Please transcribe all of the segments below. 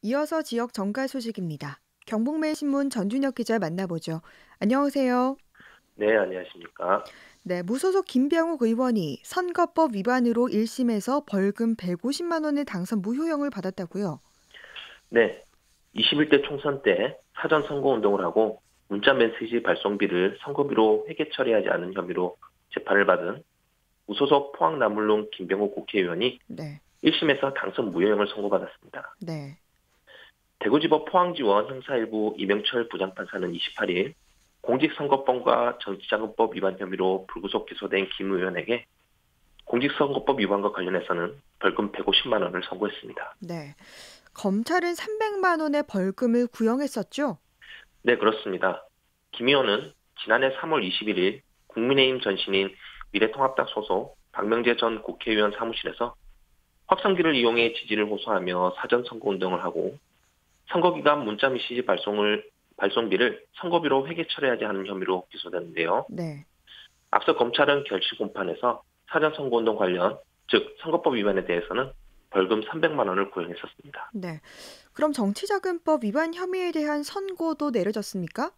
이어서 지역 정가 소식입니다. 경북매일신문 전준혁 기자 만나보죠. 안녕하세요. 네, 안녕하십니까. 네, 무소속 김병욱 의원이 선거법 위반으로 1심에서 벌금 150만 원의 당선 무효형을 받았다고요. 네, 21대 총선 때 사전 선거운동을 하고 문자 메시지 발송비를 선거비로 회계 처리하지 않은 혐의로 재판을 받은 무소속 포항남물릉 김병욱 국회의원이 네, 1심에서 당선 무효형을 선고받았습니다. 네, 대구지법 포항지원 형사1부 이명철 부장판사는 28일 공직선거법과 정치자금법 위반 혐의로 불구속 기소된 김 의원에게 공직선거법 위반과 관련해서는 벌금 150만 원을 선고했습니다. 네. 검찰은 300만 원의 벌금을 구형했었죠? 네, 그렇습니다. 김 의원은 지난해 3월 21일 국민의힘 전신인 미래통합당 소속 박명재 전 국회의원 사무실에서 확성기를 이용해 지지를 호소하며 사전 선거운동을 하고 선거기간 문자메시지 발송비를 선거비로 회계 처리하지 않은 혐의로 기소됐는데요. 네, 앞서 검찰은 결실 공판에서 사전 선거운동 관련, 즉 선거법 위반에 대해서는 벌금 300만 원을 구형했었습니다. 네. 그럼 정치자금법 위반 혐의에 대한 선고도 내려졌습니까?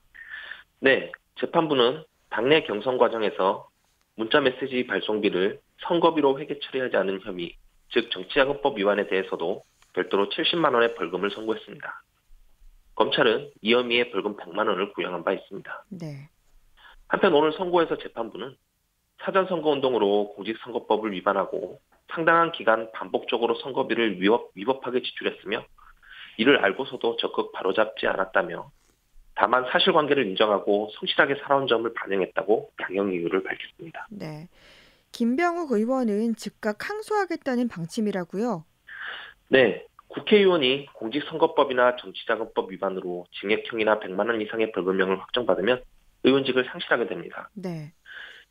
네, 재판부는 당내 경선 과정에서 문자메시지 발송비를 선거비로 회계 처리하지 않은 혐의, 즉 정치자금법 위반에 대해서도 별도로 70만 원의 벌금을 선고했습니다. 검찰은 이 혐의에 벌금 100만 원을 구형한 바 있습니다. 네, 한편 오늘 선고에서 재판부는 사전 선거운동으로 공직선거법을 위반하고 상당한 기간 반복적으로 선거비를 위법하게 지출했으며 이를 알고서도 적극 바로잡지 않았다며 다만 사실관계를 인정하고 성실하게 살아온 점을 반영했다고 양형 이유를 밝혔습니다. 네. 김병욱 의원은 즉각 항소하겠다는 방침이라고요? 네, 국회의원이 공직선거법이나 정치자금법 위반으로 징역형이나 100만 원 이상의 벌금형을 확정받으면 의원직을 상실하게 됩니다. 네,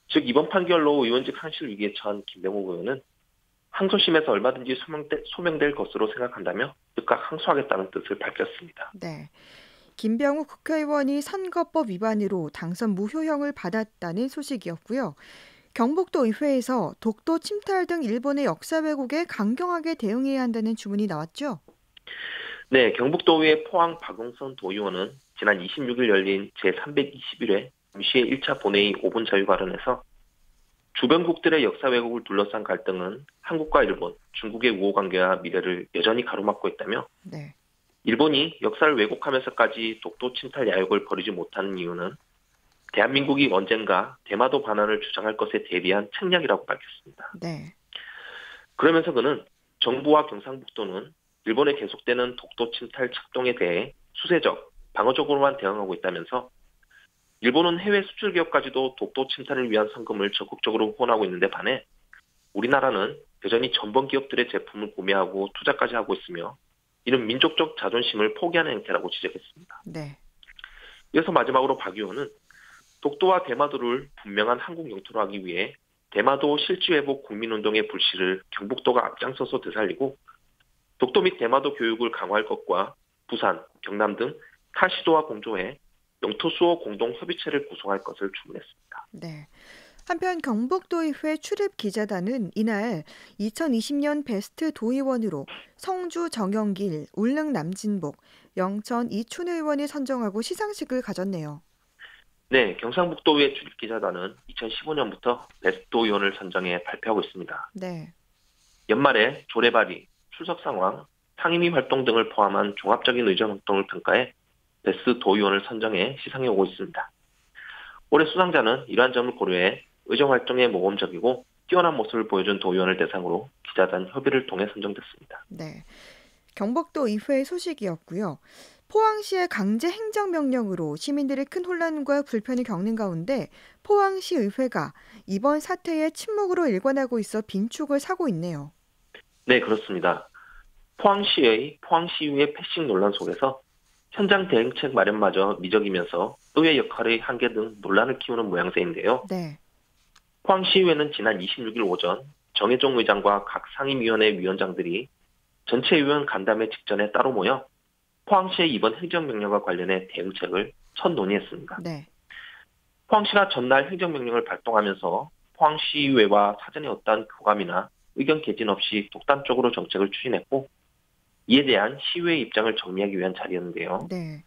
즉 이번 판결로 의원직 상실 위기에 처한 김병욱 의원은 항소심에서 얼마든지 소명될 것으로 생각한다며 즉각 항소하겠다는 뜻을 밝혔습니다. 네. 김병욱 국회의원이 선거법 위반으로 당선 무효형을 받았다는 소식이었고요. 경북도 의회에서 독도 침탈 등 일본의 역사 왜곡에 강경하게 대응해야 한다는 주문이 나왔죠. 네, 경북도의회 포항 박용선 도의원은 지난 26일 열린 제321회 임시회 1차 본회의 5분 자유 발언에서 주변국들의 역사 왜곡을 둘러싼 갈등은 한국과 일본, 중국의 우호 관계와 미래를 여전히 가로막고 있다며 네, 일본이 역사를 왜곡하면서까지 독도 침탈 야욕을 버리지 못하는 이유는 대한민국이 언젠가 대마도 반환을 주장할 것에 대비한 책략이라고 밝혔습니다. 네, 그러면서 그는 정부와 경상북도는 일본의 계속되는 독도 침탈 작동에 대해 수세적, 방어적으로만 대응하고 있다면서 일본은 해외 수출 기업까지도 독도 침탈을 위한 성금을 적극적으로 후원하고 있는데 반해 우리나라는 여전히 전범 기업들의 제품을 구매하고 투자까지 하고 있으며 이는 민족적 자존심을 포기하는 행태라고 지적했습니다. 네, 이어서 마지막으로 박 의원은 독도와 대마도를 분명한 한국 영토로 하기 위해 대마도 실지회복 국민운동의 불씨를 경북도가 앞장서서 되살리고 독도 및 대마도 교육을 강화할 것과 부산, 경남 등 타 시도와 공조해 영토 수호 공동 협의체를 구성할 것을 주문했습니다. 네. 한편 경북도의회 출입 기자단은 이날 2020년 베스트 도의원으로 성주 정영길, 울릉 남진복, 영천 이춘 의원을 선정하고 시상식을 가졌네요. 네, 경상북도의회 출입기자단은 2015년부터 베스트 의원을 선정해 발표하고 있습니다. 네, 연말에 조례발의, 출석 상황, 상임위 활동 등을 포함한 종합적인 의전 활동을 평가해 베스트 도의원을 선정해 시상해 오고 있습니다. 올해 수상자는 이러한 점을 고려해 의정 활동에 모범적이고 뛰어난 모습을 보여준 도의원을 대상으로 기자단 협의를 통해 선정됐습니다. 네. 경북도 의회 소식이었고요. 포항시의 강제 행정명령으로 시민들이 큰 혼란과 불편을 겪는 가운데 포항시 의회가 이번 사태에 침묵으로 일관하고 있어 빈축을 사고 있네요. 네, 그렇습니다. 포항시의 포항시의회 패싱 논란 속에서 현장 대응책 마련마저 미적이면서 의회 역할의 한계 등 논란을 키우는 모양새인데요. 네, 포항시의회는 지난 26일 오전 정혜종 의장과 각 상임위원회 위원장들이 전체 의원 간담회 직전에 따로 모여 포항시의 이번 행정명령과 관련해 대응책을 첫 논의했습니다. 네, 포항시가 전날 행정명령을 발동하면서 포항시의회와 사전에 어떠한 교감이나 의견 개진 없이 독단적으로 정책을 추진했고 이에 대한 시의회 입장을 정리하기 위한 자리였는데요. 네.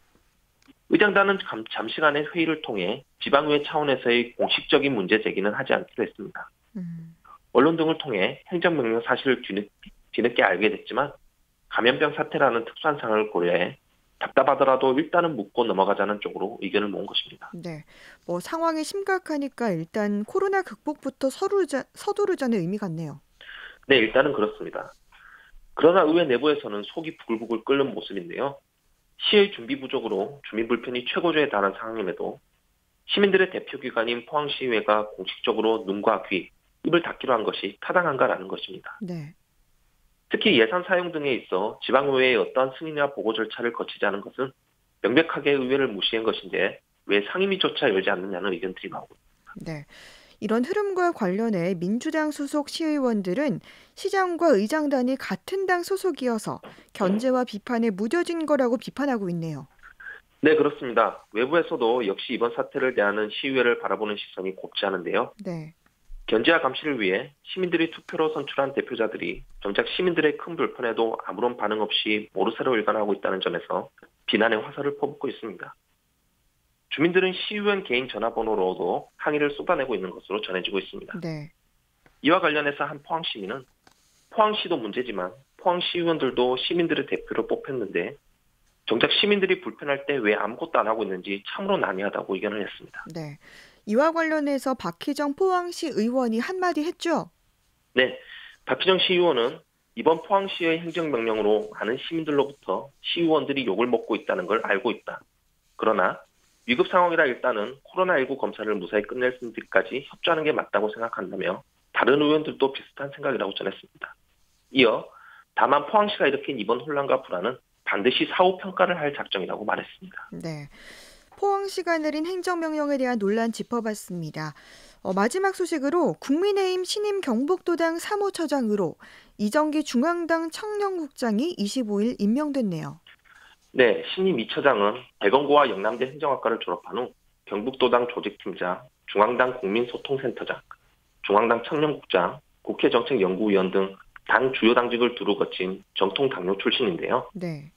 의장단은 잠시간의 회의를 통해 지방의회 차원에서의 공식적인 문제 제기는 하지 않기로 했습니다. 음, 언론 등을 통해 행정명령 사실을 뒤늦게 알게 됐지만 감염병 사태라는 특수한 상황을 고려해 답답하더라도 일단은 묻고 넘어가자는 쪽으로 의견을 모은 것입니다. 네. 뭐 상황이 심각하니까 일단 코로나 극복부터 서두르자는 의미 같네요. 네, 일단은 그렇습니다. 그러나 의회 내부에서는 속이 부글부글 끓는 모습인데요. 시의 준비 부족으로 주민 불편이 최고조에 달한 상황임에도 시민들의 대표기관인 포항시의회가 공식적으로 눈과 귀, 입을 닫기로 한 것이 타당한가라는 것입니다. 네. 특히 예산 사용 등에 있어 지방의회의 어떠한 승인이나 보고 절차를 거치지 않은 것은 명백하게 의회를 무시한 것인데 왜 상임위조차 열지 않느냐는 의견들이 나오고 있습니다. 네. 이런 흐름과 관련해 민주당 소속 시의원들은 시장과 의장단이 같은 당 소속이어서 견제와 비판에 무뎌진 거라고 비판하고 있네요. 네, 그렇습니다. 외부에서도 역시 이번 사태를 대하는 시의회를 바라보는 시선이 곱지 않은데요. 네. 견제와 감시를 위해 시민들이 투표로 선출한 대표자들이 정작 시민들의 큰 불편에도 아무런 반응 없이 모르쇠로 일관하고 있다는 점에서 비난의 화살을 퍼붓고 있습니다. 주민들은 시의원 개인 전화번호로도 항의를 쏟아내고 있는 것으로 전해지고 있습니다. 네. 이와 관련해서 한 포항시민은 포항시도 문제지만 포항시의원들도 시민들의 대표로 뽑혔는데 정작 시민들이 불편할 때 왜 아무것도 안 하고 있는지 참으로 난해하다고 의견을 냈습니다. 네. 이와 관련해서 박희정 포항시 의원이 한마디 했죠? 네, 박희정 시의원은 이번 포항시의 행정명령으로 많은 시민들로부터 시의원들이 욕을 먹고 있다는 걸 알고 있다. 그러나 위급 상황이라 일단은 코로나19 검사를 무사히 끝낼 때까지 협조하는 게 맞다고 생각한다며 다른 의원들도 비슷한 생각이라고 전했습니다. 이어 다만 포항시가 일으킨 이번 혼란과 불안은 반드시 사후 평가를 할 작정이라고 말했습니다. 네. 포항시가 내린 행정명령에 대한 논란 짚어봤습니다. 마지막 소식으로 국민의힘 신임 경북도당 사무처장으로 이정기 중앙당 청년국장이 25일 임명됐네요. 네, 신임 이 처장은 대검고와 영남대 행정학과를 졸업한 후 경북도당 조직팀장, 중앙당 국민소통센터장, 중앙당 청년국장, 국회정책연구위원 등 당 주요 당직을 두루 거친 정통 당뇨 출신인데요. 네.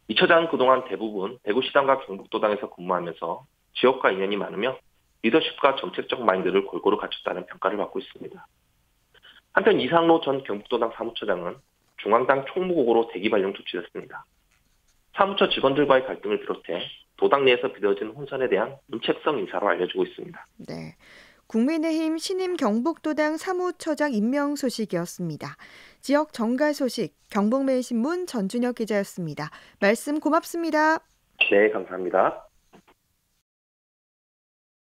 이 처장은 그동안 대부분 대구시당과 경북도당에서 근무하면서 지역과 인연이 많으며 리더십과 정책적 마인드를 골고루 갖췄다는 평가를 받고 있습니다. 한편 이상로 전 경북도당 사무처장은 중앙당 총무국으로 대기 발령 조치됐습니다. 사무처 직원들과의 갈등을 비롯해 도당 내에서 빚어진 혼선에 대한 문책성 인사로 알려지고 있습니다. 네. 국민의힘 신임 경북도당 사무처장 임명 소식이었습니다. 지역 정가 소식 경북매일신문 전준혁 기자였습니다. 말씀 고맙습니다. 네, 감사합니다.